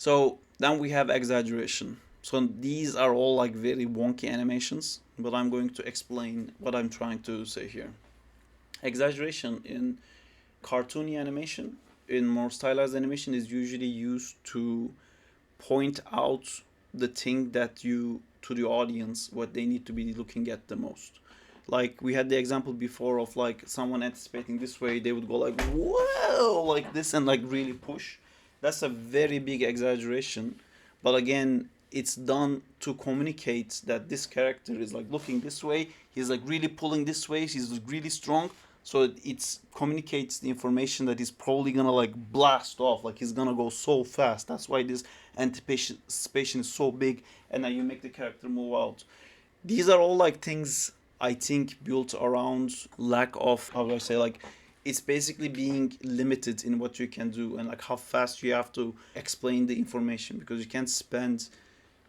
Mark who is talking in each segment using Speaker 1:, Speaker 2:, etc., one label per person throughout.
Speaker 1: So then we have exaggeration. So these are all like very wonky animations, but I'm going to explain what I'm trying to say here. Exaggeration in cartoony animation, in more stylized animation, is usually used to point out the thing that you to the audience what they need to be looking at the most. Like we had the example before of like someone anticipating this way, they would go like whoa like this and like really push. That's a very big exaggeration, but again it's done to communicate that this character is like looking this way, he's like really pulling this way, he's really strong. So it communicates the information that he's probably gonna like blast off, like he's gonna go so fast. That's why this anticipation is so big, and then you make the character move out. These are all like things I think built around lack of, how do I say, like it's basically being limited in what you can do and like how fast you have to explain the information, because you can't spend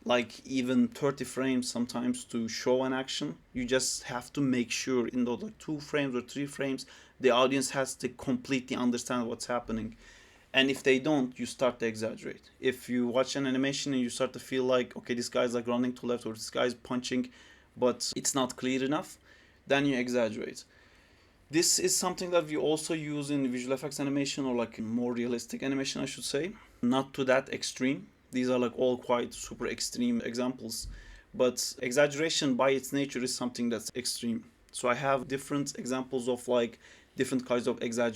Speaker 1: like even 30 frames sometimes to show an action. You just have to make sure in those like 2 frames or 3 frames the audience has to completely understand what's happening. And if they don't, you start to exaggerate. If you watch an animation and you start to feel like, okay, this guy's like running to left or this guy's punching, but it's not clear enough, then you exaggerate. This is something that we also use in visual effects animation, or like more realistic animation, I should say. Not to that extreme. These are like all quite super extreme examples, but exaggeration by its nature is something that's extreme. So I have different examples of like different kinds of exaggeration